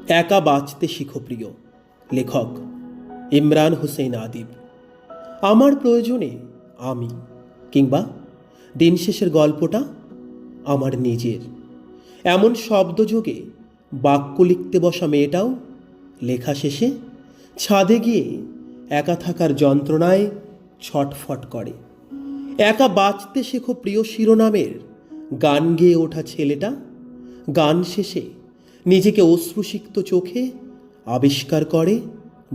একা বাঁচতে শিখো প্রিয়। লেখক ইমরান হোসেন আদিব। আমার প্রয়োজনে আমি, কিংবা দিন শেষের গল্পটা আমার নিজের। এমন শব্দযোগে বাক্য লিখতে বসা মেয়েটাও লেখা শেষে ছাদে গিয়ে একা থাকার যন্ত্রণায় ছটফট করে। একা বাঁচতে শেখো প্রিয় শিরোনামের গান গেয়ে ওঠা ছেলেটা গান শেষে নিজেকে অশ্রুসিক্ত চোখে আবিষ্কার করে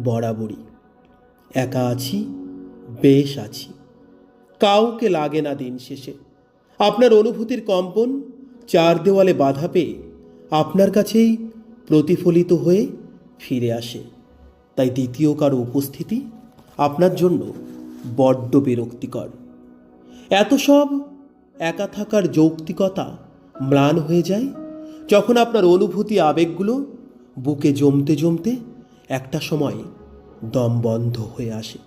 বরাবরই। একা আছি, বেশ আছি, কাউকে লাগে না দিন শেষে। আপনার অনুভূতির কম্পন চার দেওয়ালে বাধা পেয়ে আপনার কাছেই প্রতিফলিত হয়ে ফিরে আসে। তাই দ্বিতীয় কারো উপস্থিতি আপনার জন্য বড্ড বিরক্তিকর। এত সব একা থাকার যৌক্তিকতা ম্লান হয়ে যায় যখন আপনার অনুভূতি আবেগগুলো বুকে জমতে জমতে একটা সময় দম বন্ধ হয়ে আসে।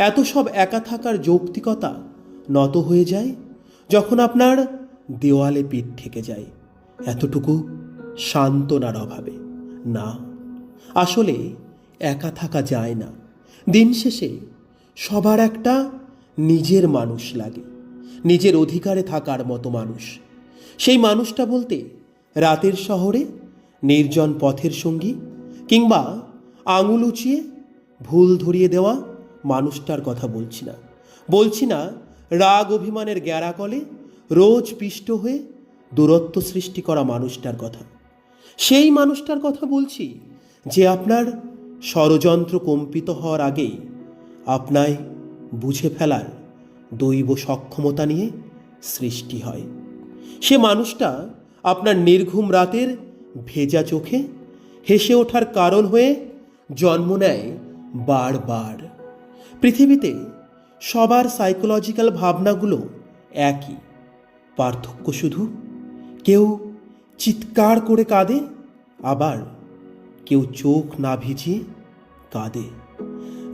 এত সব একা থাকার যৌক্তিকতা নত হয়ে যায় যখন আপনার দেওয়ালে পিঠ ঠেকে যায় এতটুকু সান্ত্বনার অভাবে। না, আসলে একা থাকা যায় না। দিন শেষে সবার একটা নিজের মানুষ লাগে, নিজের অধিকারে থাকার মতো মানুষ। সেই মানুষটা বলতে রাতের শহরে নির্জন পথের সঙ্গী, কিংবা আঙুল উঁচিয়ে ভুল ধরিয়ে দেওয়া মানুষটার কথা বলছি না রাগ অভিমানের গ্যারাকলে রোজ পিষ্ট হয়ে দূরত্ব সৃষ্টি করা মানুষটার কথা। সেই মানুষটার কথা বলছি যে আপনার ষড়যন্ত্র কম্পিত হওয়ার আগেই আপনায় বুঝে ফেলার দৈব সক্ষমতা নিয়ে সৃষ্টি হয়। সে মানুষটা আপনার নির্ঘুম রাতের ভেজা চোখে হেসে ওঠার কারণ হয়ে জন্ম নেয় বারবার। পৃথিবীতে সবার সাইকোলজিক্যাল ভাবনাগুলো একই, পার্থক্য শুধু কেউ চিৎকার করে কাঁদে, আবার কেউ চোখ না ভিজিয়ে কাঁদে।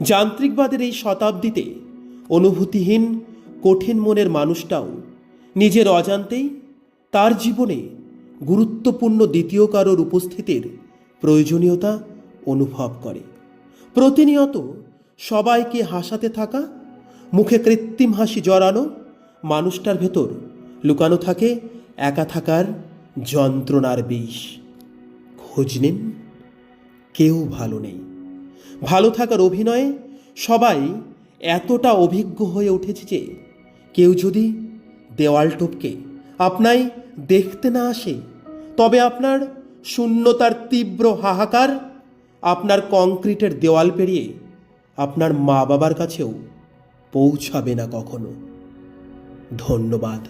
যান্ত্রিকবাদের এই শতাব্দীতে অনুভূতিহীন কঠিন মনের মানুষটাও নিজের অজান্তেই তার জীবনে গুরুত্বপূর্ণ দ্বিতীয় কারোর উপস্থিতির প্রয়োজনীয়তা অনুভব করে। প্রতিনিয়ত সবাইকে হাসাতে থাকা, মুখে কৃত্রিম হাসি জড়ানো মানুষটার ভেতর লুকানো থাকে একা থাকার যন্ত্রণার বিষ। খোঁজ নিন, কেউ ভালো নেই। ভালো থাকার অভিনয়ে সবাই এতটা অভিজ্ঞ হয়ে উঠেছে যে কেউ যদি দেওয়াল টপকে আপনায় দেখতে না আসে, তবে আপনার শূন্যতার তীব্র হাহাকার আপনার কংক্রিটের দেওয়াল পেরিয়ে আপনার মা বাবার কাছেও পৌঁছাবে না কখনো। ধন্যবাদ।